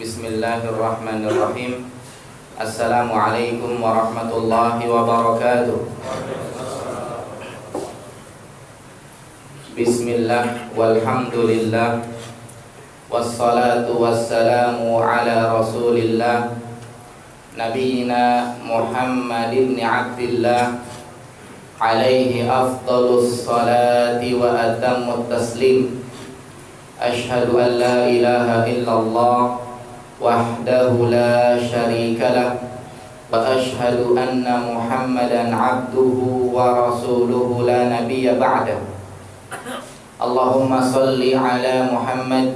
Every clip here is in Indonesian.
Bismillahirrahmanirrahim. Assalamualaikum warahmatullahi wabarakatuh. Bismillah walhamdulillah, wassalatu wassalamu ala rasulillah, Nabiina Muhammad ibn Abdillah, alaihi afdalus salati wa atammut taslim. Ashhadu an la ilaha illallah wahdahu la syarika lah, wa ashhadu anna Muhammadan abduhu wa rasuluhu la nabiyya ba'dah. Allahumma salli ala Muhammad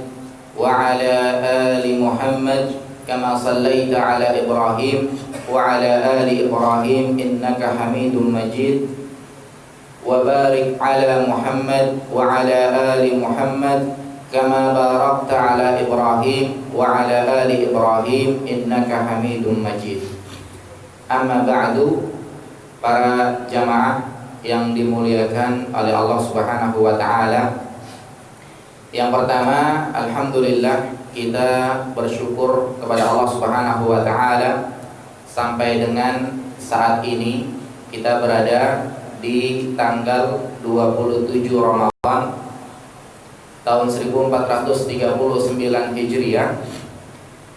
wa ala ali Muhammad kama sallaita ala Ibrahim wa ala ali Ibrahim innaka Hamidum Majid. Wa barik ala Muhammad wa ala ali Muhammad kama barakta ala Ibrahim wa ala ali Ibrahim innaka Hamidum Majid. Amma ba'du, para jamaah yang dimuliakan oleh Allah Subhanahu wa taala. Yang pertama, alhamdulillah, kita bersyukur kepada Allah Subhanahu wa taala sampai dengan saat ini kita berada di tanggal 27 Ramadan tahun 1439 Hijriah.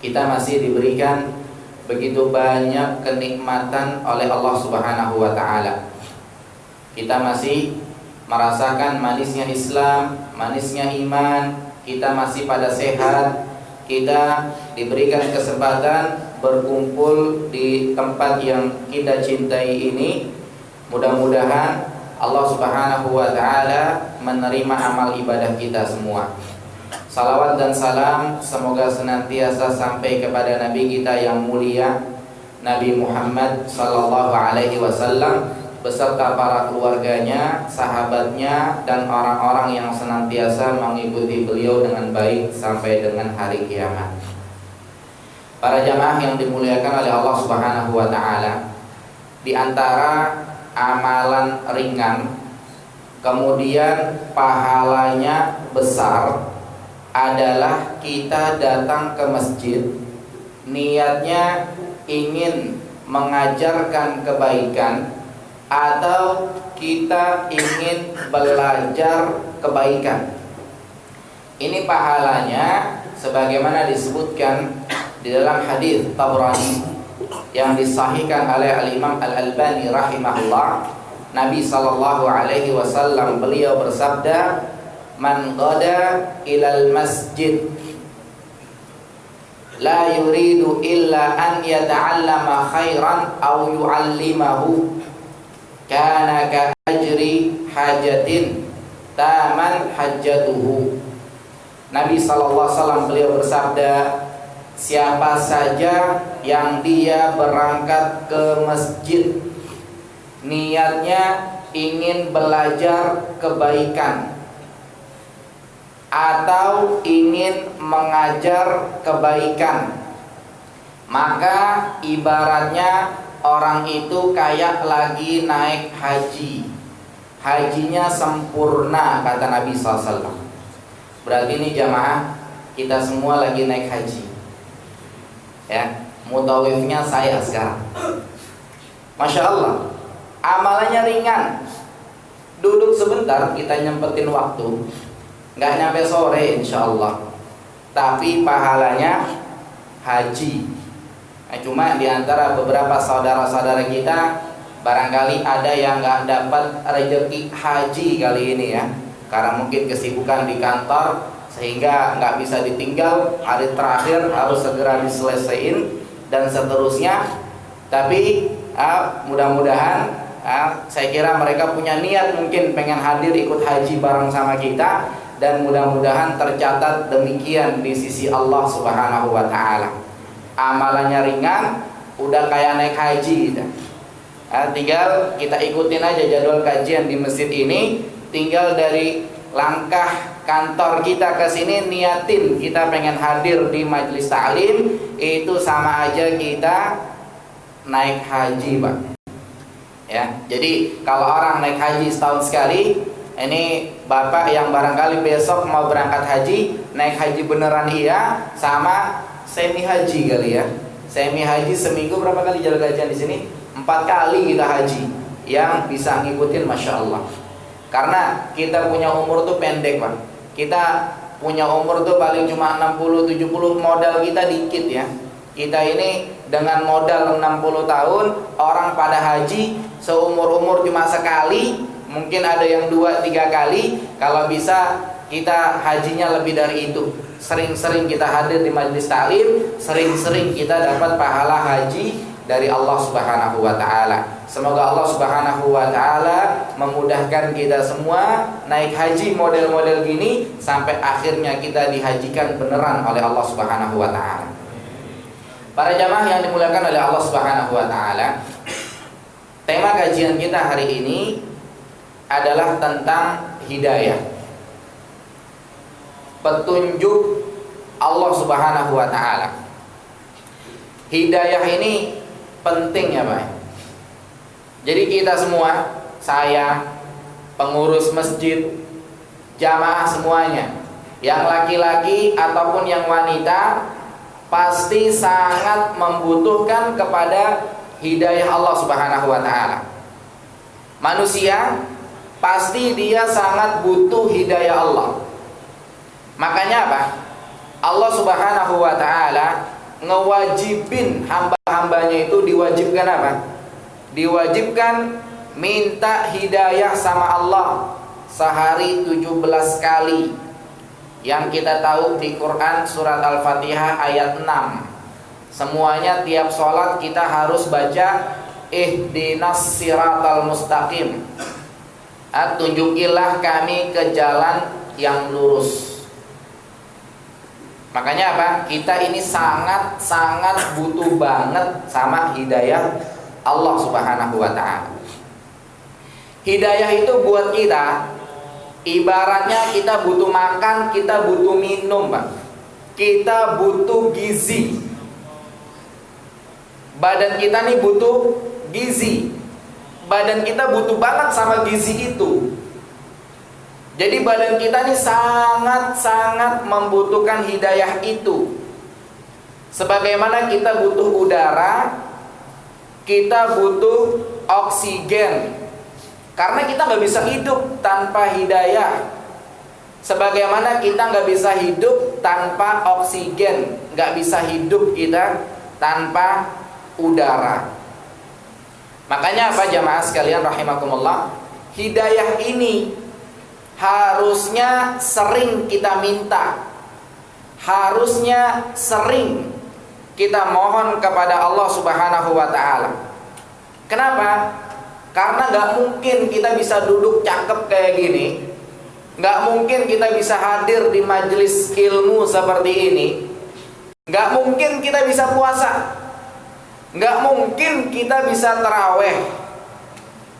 Kita masih diberikan begitu banyak kenikmatan oleh Allah Subhanahu wa taala. Kita masih merasakan manisnya Islam, manisnya iman. Kita masih pada sehat. Kita diberikan kesempatan berkumpul di tempat yang kita cintai ini. Mudah-mudahan Allah Subhanahu wa taala menerima amal ibadah kita semua. Salawat dan salam semoga senantiasa sampai kepada Nabi kita yang mulia, Nabi Muhammad sallallahu alaihi wasallam, beserta para keluarganya, sahabatnya, dan orang-orang yang senantiasa mengikuti beliau dengan baik sampai dengan hari kiamat. Para jamaah yang dimuliakan oleh Allah Subhanahu wa taala, di antara amalan ringan kemudian pahalanya besar adalah kita datang ke masjid niatnya ingin mengajarkan kebaikan atau kita ingin belajar kebaikan. Ini pahalanya sebagaimana disebutkan di dalam hadis Tabrani yang disahihkan oleh Al-Imam Al-Albani rahimahullah. Nabi sallallahu alaihi wasallam beliau bersabda, "Man ghada ilal masjid la yuridu illa an yata'allama khairan aw yu'allimahu kana ka ajri hajatin taman hajatuhu." Nabi sallallahu alaihi wasallam beliau bersabda, siapa saja yang dia berangkat ke masjid niatnya ingin belajar kebaikan atau ingin mengajar kebaikan, maka ibaratnya orang itu kayak lagi naik haji. Hajinya sempurna, kata Nabi SAW. Berarti ini jamaah, kita semua lagi naik haji. Ya, mutawifnya saya sekarang. Masya Allah, amalannya ringan. Duduk sebentar, kita nyempetin waktu, nggak nyampe sore insya Allah. Tapi pahalanya haji. Nah, cuma diantara beberapa saudara-saudara kita barangkali ada yang nggak dapat rezeki haji kali ini ya, karena mungkin kesibukan di kantor sehingga nggak bisa ditinggal, hari terakhir harus segera diselesaikan dan seterusnya. Tapi mudah-mudahan saya kira mereka punya niat mungkin pengen hadir ikut haji bareng sama kita, dan mudah-mudahan tercatat demikian di sisi Allah Subhanahu wa taala. Amalannya ringan, udah kayak naik haji gitu. Tinggal kita ikutin aja jadwal kajian di masjid ini, tinggal dari langkah kantor kita ke sini niatin kita pengen hadir di majelis ta'lim, itu sama aja kita naik haji, Pak. Ya, jadi kalau orang naik haji setahun sekali, ini Bapak yang barangkali besok mau berangkat haji, naik haji beneran iya, sama semi haji kali ya. Semi haji seminggu berapa kali jalan kajian di sini? 4 kali kita haji. Yang bisa ngikutin Masya Allah. Karena kita punya umur tuh pendek Pak. Kita punya umur tuh paling cuma 60-70, modal kita dikit ya. Kita ini dengan modal 60 tahun, orang pada haji seumur-umur cuma sekali, mungkin ada yang 2-3 kali. Kalau bisa kita hajinya lebih dari itu. Sering-sering kita hadir di majelis taklim, sering-sering kita dapat pahala haji dari Allah Subhanahu wa taala. Semoga Allah Subhanahu wa taala memudahkan kita semua naik haji model-model gini sampai akhirnya kita dihajikan beneran oleh Allah Subhanahu wa taala. Para jamaah yang dimuliakan oleh Allah Subhanahu wa taala, tema kajian kita hari ini adalah tentang hidayah. Petunjuk Allah Subhanahu wa taala. Hidayah ini penting ya, Pak. Jadi kita semua, saya, pengurus masjid, jamaah semuanya, yang laki-laki ataupun yang wanita, pasti sangat membutuhkan kepada hidayah Allah Subhanahu wa taala. Manusia pasti dia sangat butuh hidayah Allah. Makanya apa? Allah Subhanahu wa taala ngewajibin hamba-hambanya itu diwajibkan apa? Diwajibkan minta hidayah sama Allah sehari 17 kali. Yang kita tahu di Quran surat Al-Fatihah ayat 6. Semuanya tiap sholat kita harus baca ihdinas siratal mustaqim. Tunjukilah kami ke jalan yang lurus. Makanya apa? Kita ini sangat butuh banget sama hidayah Allah Subhanahu wa taala. Hidayah itu buat kita ibaratnya kita butuh makan, kita butuh minum, Pak. Kita butuh gizi. Badan kita nih butuh gizi. Badan kita butuh banget sama gizi itu. Jadi badan kita nih sangat membutuhkan hidayah itu. Sebagaimana kita butuh udara, kita butuh oksigen. Karena kita nggak bisa hidup tanpa hidayah. Sebagaimana kita nggak bisa hidup tanpa oksigen, nggak bisa hidup kita tanpa udara. Makanya apa jamaah sekalian rahimakumullah, hidayah ini harusnya sering kita minta, harusnya sering kita mohon kepada Allah Subhanahu wa taala. Kenapa? Karena gak mungkin kita bisa duduk cakep kayak gini, gak mungkin kita bisa hadir di majelis ilmu seperti ini, gak mungkin kita bisa puasa, gak mungkin kita bisa taraweh,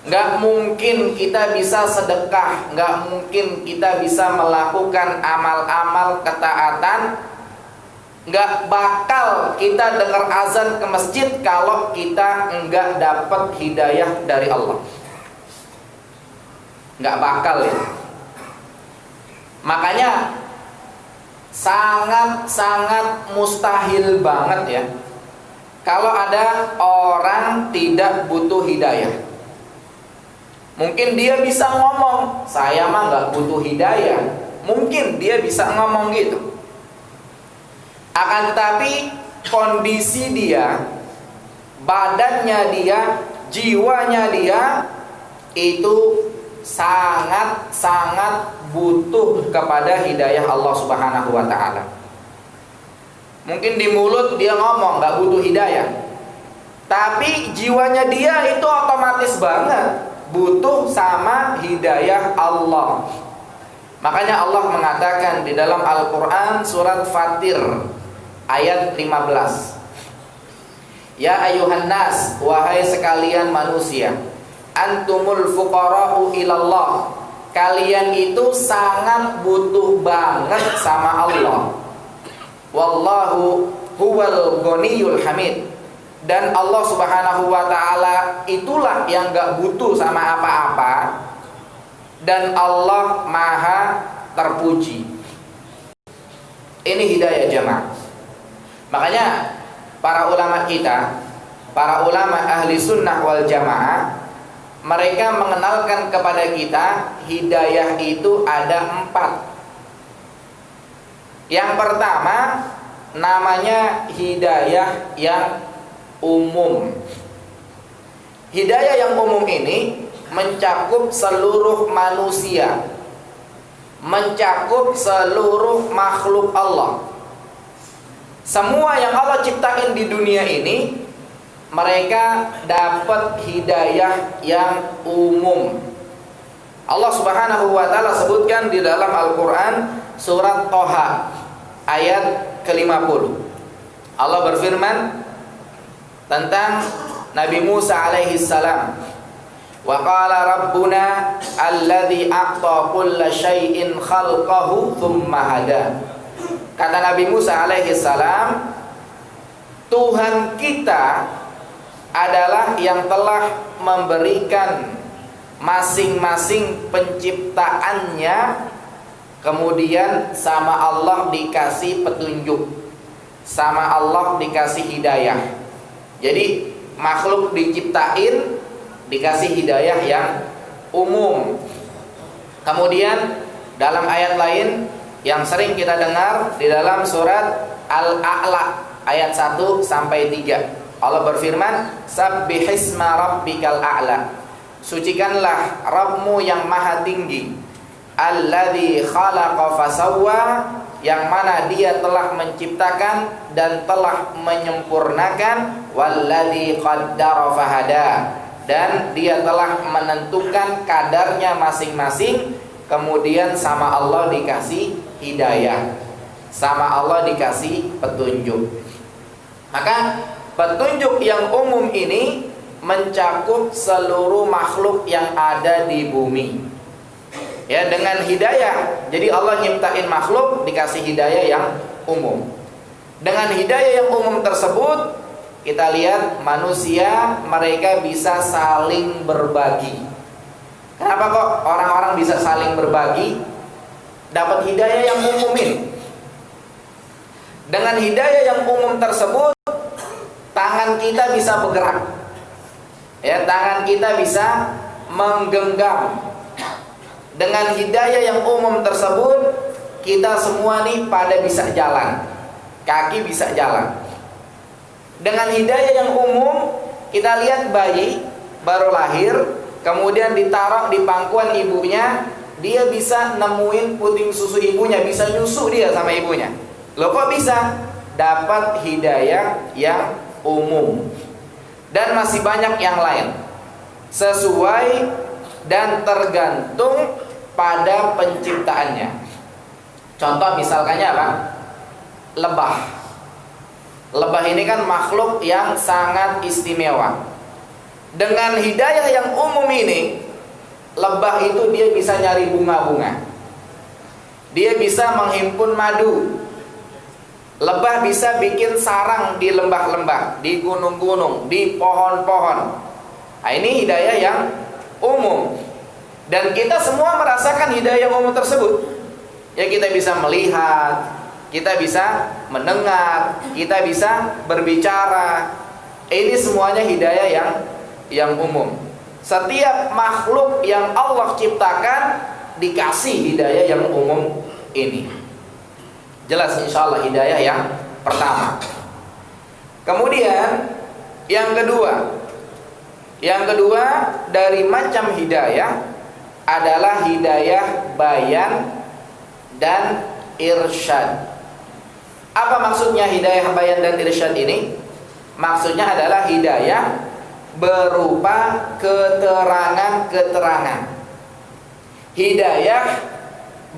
gak mungkin kita bisa sedekah, gak mungkin kita bisa melakukan amal-amal ketaatan. Gak bakal kita dengar azan ke masjid kalau kita enggak dapat hidayah dari Allah. Gak bakal ya. Makanya sangat mustahil banget ya kalau ada orang tidak butuh hidayah. Mungkin dia bisa ngomong, saya mah gak butuh hidayah. Mungkin dia bisa ngomong gitu. Akan tetapi kondisi dia, badannya dia, jiwanya dia itu sangat butuh kepada hidayah Allah Subhanahu wa taala. Mungkin di mulut dia ngomong gak butuh hidayah, tapi jiwanya dia itu otomatis banget butuh sama hidayah Allah. Makanya Allah mengatakan di dalam Al-Quran surat Fatir ayat 15, ya ayuhan nas, wahai sekalian manusia, antumul fuqara'u ilallah, kalian itu sangat butuh banget sama Allah. Wallahu huwal ghaniyul hamid, dan Allah Subhanahu wa taala itulah yang gak butuh sama apa-apa, dan Allah maha terpuji. Ini hidayah jamaah. Makanya para ulama kita, para ulama ahli sunnah wal jamaah, mereka mengenalkan kepada kita hidayah itu ada 4. Yang pertama namanya hidayah yang umum. Hidayah yang umum ini mencakup seluruh manusia, mencakup seluruh makhluk Allah. Semua yang Allah ciptain di dunia ini, mereka dapat hidayah yang umum. Allah Subhanahu wa taala sebutkan di dalam Al-Qur'an surat Thaha ayat ke-50. Allah berfirman tentang Nabi Musa alaihi salam. Wa qala rabbuna alladzi a'ta kulla syai'in khalqahu tsumma hada. Kata Nabi Musa alaihi salam, Tuhan kita adalah yang telah memberikan masing-masing penciptaannya, kemudian sama Allah dikasih petunjuk, sama Allah dikasih hidayah. Jadi makhluk diciptain dikasih hidayah yang umum. Kemudian dalam ayat lain yang sering kita dengar di dalam surat Al-A'la ayat 1 sampai 3, Allah berfirman, Sabbihisma rabbikal a'la. Sucikanlah Rabbmu yang maha tinggi. Alladzi khalaqa fasawwa, yang mana dia telah menciptakan dan telah menyempurnakan. Walladzi qaddara fahada, dan dia telah menentukan kadarnya masing-masing. Kemudian sama Allah dikasih hidayah, sama Allah dikasih petunjuk. Maka petunjuk yang umum ini mencakup seluruh makhluk yang ada di bumi. Ya, dengan hidayah. Jadi Allah nyiptain makhluk dikasih hidayah yang umum. Dengan hidayah yang umum tersebut, kita lihat manusia mereka bisa saling berbagi. Kenapa kok orang-orang bisa saling berbagi? Dapat hidayah yang umum ini. Dengan hidayah yang umum tersebut, tangan kita bisa bergerak. Ya, tangan kita bisa menggenggam. Dengan hidayah yang umum tersebut, kita semua nih pada bisa jalan. Kaki bisa jalan. Dengan hidayah yang umum, kita lihat bayi baru lahir, kemudian ditaruh di pangkuan ibunya, dia bisa nemuin puting susu ibunya, bisa nyusu dia sama ibunya. Loh kok bisa? Dapat hidayah yang umum. Dan masih banyak yang lain, sesuai dan tergantung pada penciptaannya. Contoh misalkannya apa? Lebah. Lebah ini kan makhluk yang sangat istimewa. Dengan hidayah yang umum ini, lebah itu dia bisa nyari bunga-bunga, dia bisa menghimpun madu. Lebah bisa bikin sarang di lembah-lembah, di gunung-gunung, di pohon-pohon. Nah, ini hidayah yang umum. Dan kita semua merasakan hidayah yang umum tersebut. Ya, kita bisa melihat, kita bisa mendengar, kita bisa berbicara. Ini semuanya hidayah yang umum. Setiap makhluk yang Allah ciptakan dikasih hidayah yang umum ini. Jelas insyaallah hidayah yang pertama. Kemudian yang kedua. Yang kedua dari macam hidayah adalah hidayah bayan dan irsyad. Apa maksudnya hidayah bayan dan irsyad ini? Maksudnya adalah hidayah berupa keterangan-keterangan. Hidayah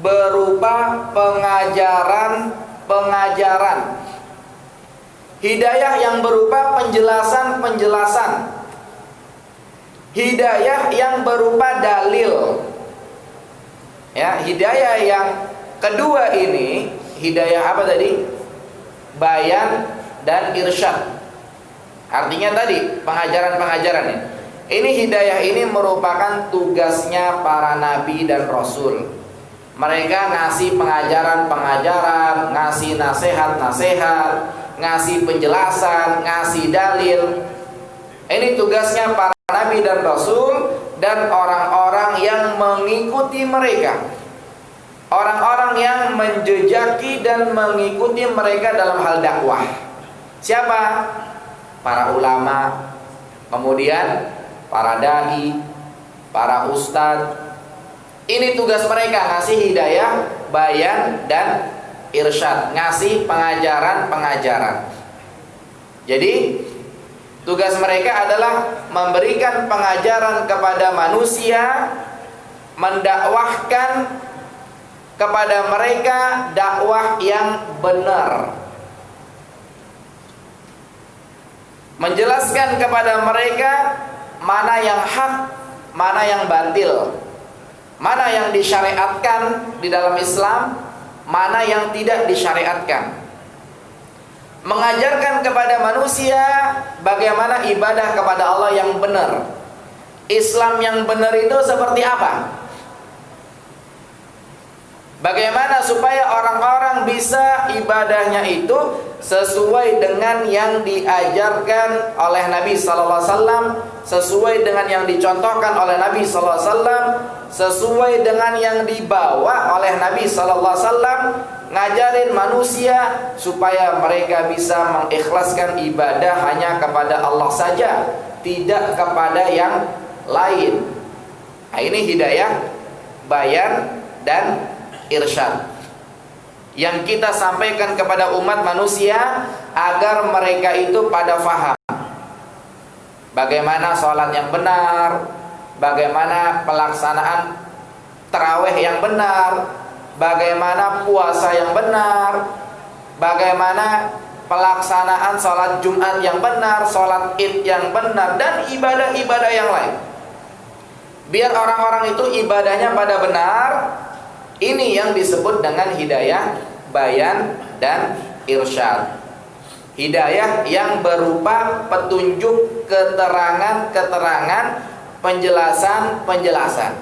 berupa pengajaran-pengajaran. Hidayah yang berupa penjelasan-penjelasan. Hidayah yang berupa dalil. Ya, hidayah yang kedua ini, hidayah apa tadi? Bayan dan irsyad. Artinya tadi pengajaran-pengajaran ini. Ini hidayah ini merupakan tugasnya para nabi dan rasul. Mereka ngasih pengajaran-pengajaran, ngasih nasihat-nasihat, ngasih penjelasan, ngasih dalil. Ini tugasnya para nabi dan rasul dan orang-orang yang mengikuti mereka, orang-orang yang menjejaki dan mengikuti mereka dalam hal dakwah. Siapa? Para ulama, kemudian para dai, para ustadz. Ini tugas mereka, ngasih hidayah, bayan, dan irsyad, ngasih pengajaran-pengajaran. Jadi tugas mereka adalah memberikan pengajaran kepada manusia, mendakwahkan kepada mereka dakwah yang benar, menjelaskan kepada mereka mana yang hak, mana yang batil, mana yang disyariatkan di dalam Islam, mana yang tidak disyariatkan. Mengajarkan kepada manusia bagaimana ibadah kepada Allah yang benar. Islam yang benar itu seperti apa? Bagaimana supaya orang-orang bisa ibadahnya itu sesuai dengan yang diajarkan oleh Nabi sallallahu alaihi wasallam, sesuai dengan yang dicontohkan oleh Nabi sallallahu alaihi wasallam, sesuai dengan yang dibawa oleh Nabi sallallahu alaihi wasallam, ngajarin manusia supaya mereka bisa mengikhlaskan ibadah hanya kepada Allah saja, tidak kepada yang lain. Nah, ini hidayah, bayan, dan irsyad yang kita sampaikan kepada umat manusia agar mereka itu pada faham bagaimana sholat yang benar, bagaimana pelaksanaan tarawih yang benar, bagaimana puasa yang benar, bagaimana pelaksanaan sholat Jumat yang benar, sholat Id yang benar, dan ibadah-ibadah yang lain. Biar orang-orang itu ibadahnya pada benar. Ini yang disebut dengan hidayah, bayan, dan irsyad. Hidayah yang berupa petunjuk, keterangan-keterangan, penjelasan-penjelasan.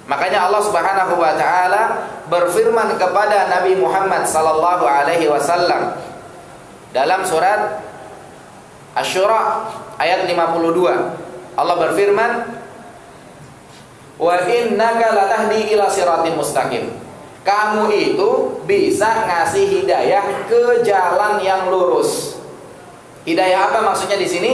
Makanya Allah Subhanahu wa taala berfirman kepada Nabi Muhammad sallallahu alaihi wasallam dalam surat Asy-Syura ayat 52. Allah berfirman, wa innaka latahdi ila siratim mustaqim. Kamu itu bisa ngasih hidayah ke jalan yang lurus. Hidayah apa maksudnya di sini?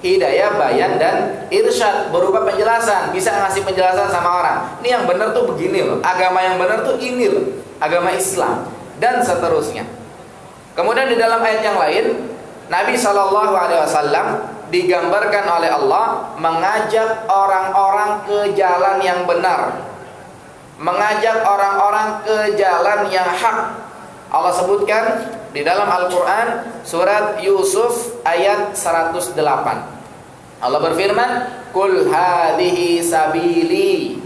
Hidayah bayan dan irsyad, berupa penjelasan, bisa ngasih penjelasan sama orang. Ini yang benar tuh begini loh, agama yang benar tuh ini loh, agama Islam, dan seterusnya. Kemudian di dalam ayat yang lain, Nabi SAW digambarkan oleh Allah mengajak orang-orang ke jalan yang benar, mengajak orang-orang ke jalan yang hak. Allah sebutkan di dalam Al-Quran surat Yusuf ayat 108. Allah berfirman, Qul hadhihi sabili.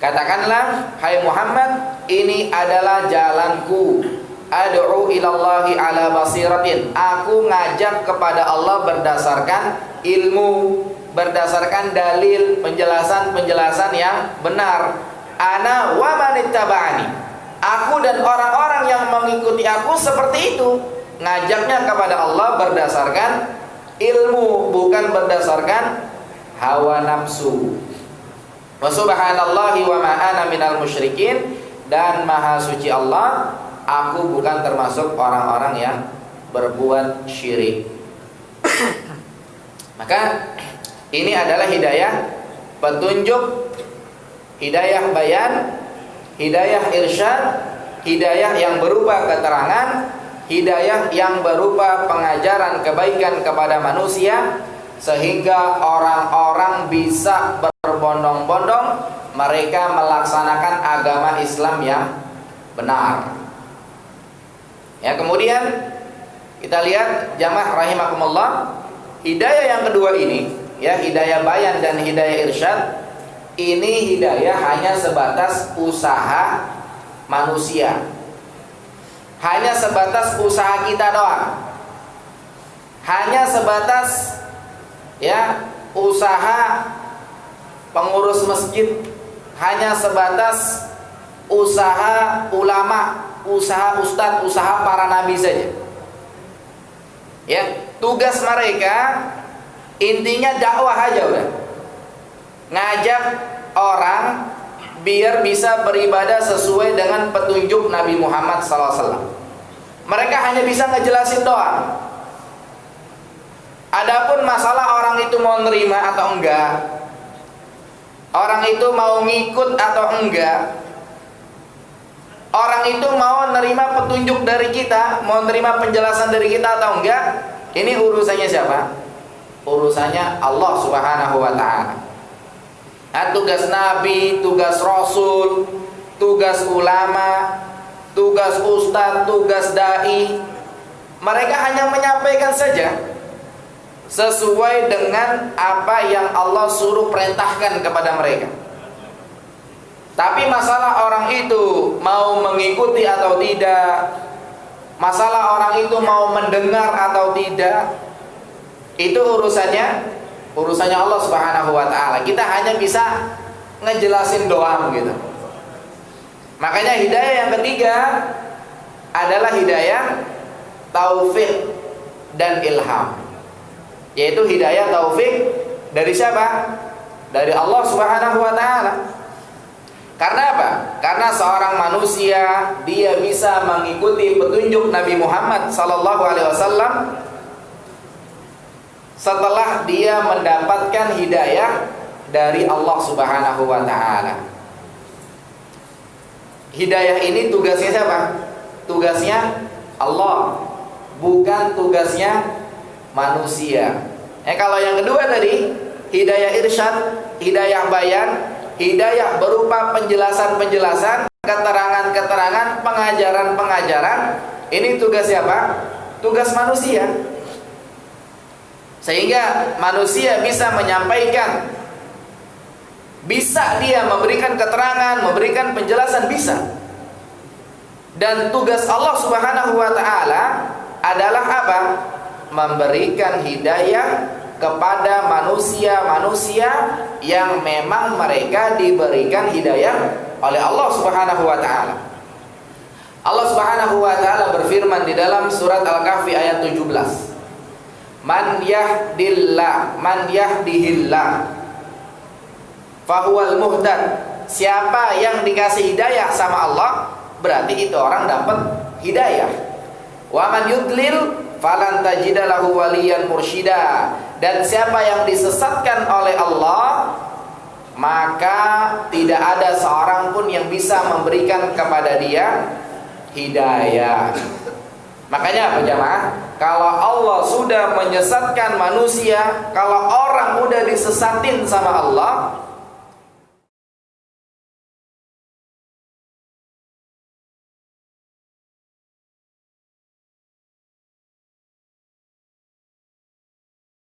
Katakanlah, hai Muhammad, ini adalah jalanku. Ad'u ilallahi ala basiratin. Aku ngajak kepada Allah berdasarkan ilmu, berdasarkan dalil, penjelasan-penjelasan yang benar. Ana wa manittaba'ani. Aku dan orang-orang yang mengikuti aku seperti itu. Ngajaknya kepada Allah berdasarkan ilmu, bukan berdasarkan hawa nafsu. Wa subhanallahi wa ma ana minal musyrikin. Dan maha suci Allah, aku bukan termasuk orang-orang yang berbuat syirik. Maka ini adalah hidayah petunjuk, hidayah bayan, hidayah irsyad, hidayah yang berupa keterangan, hidayah yang berupa pengajaran kebaikan kepada manusia, sehingga orang-orang bisa berbondong-bondong mereka melaksanakan agama Islam yang benar. Ya, kemudian kita lihat jamaah rahimakumullah, hidayah yang kedua ini, ya, hidayah bayan dan hidayah irsyad, ini hidayah hanya sebatas usaha manusia, hanya sebatas usaha kita doang, hanya sebatas ya usaha pengurus masjid, hanya sebatas usaha ulama, usaha ustadz, usaha para nabi saja. Ya, tugas mereka intinya dakwah aja udah. Ngajak orang biar bisa beribadah sesuai dengan petunjuk Nabi Muhammad SAW. Mereka hanya bisa ngejelasin doang. Adapun masalah orang itu mau nerima atau enggak, orang itu mau ngikut atau enggak, orang itu mau nerima petunjuk dari kita, mau nerima penjelasan dari kita atau enggak, ini urusannya siapa? Urusannya Allah Subhanahu wa ta'ala. Nah, tugas Nabi, tugas Rasul, tugas ulama, tugas ustadz, tugas dai, mereka hanya menyampaikan saja sesuai dengan apa yang Allah suruh perintahkan kepada mereka. Tapi masalah orang itu mau mengikuti atau tidak, masalah orang itu mau mendengar atau tidak, itu urusannya Allah Subhanahu wa ta'ala. Kita hanya bisa ngejelasin doang gitu. Makanya hidayah yang ketiga adalah hidayah taufik dan ilham. Yaitu hidayah taufik dari siapa? Dari Allah Subhanahu wa ta'ala. Karena apa? Karena seorang manusia dia bisa mengikuti petunjuk Nabi Muhammad sallallahu alaihi wasallam setelah dia mendapatkan hidayah dari Allah Subhanahu wa ta'ala. Hidayah ini tugasnya siapa? Tugasnya Allah, bukan tugasnya manusia. Kalau yang kedua tadi, hidayah irsyad, hidayah bayan, hidayah berupa penjelasan-penjelasan, keterangan-keterangan, pengajaran-pengajaran, ini tugas siapa? Tugas manusia. Sehingga manusia bisa menyampaikan, bisa dia memberikan keterangan, memberikan penjelasan, bisa. Dan tugas Allah Subhanahu wa ta'ala adalah apa? Memberikan hidayah kepada manusia-manusia yang memang mereka diberikan hidayah oleh Allah Subhanahu wa ta'ala. Allah Subhanahu wa ta'ala berfirman di dalam surat Al-Kahfi ayat 17. Man yahdihillah fahuwal muhtad. Siapa yang dikasih hidayah sama Allah, berarti itu orang dapat hidayah. Wa man yudlil falan tajida lahu waliyan mursyida. Dan siapa yang disesatkan oleh Allah, maka tidak ada seorang pun yang bisa memberikan kepada dia hidayah. Makanya apa jamaah? Kalau Allah sudah menyesatkan manusia, kalau orang udah disesatin sama Allah,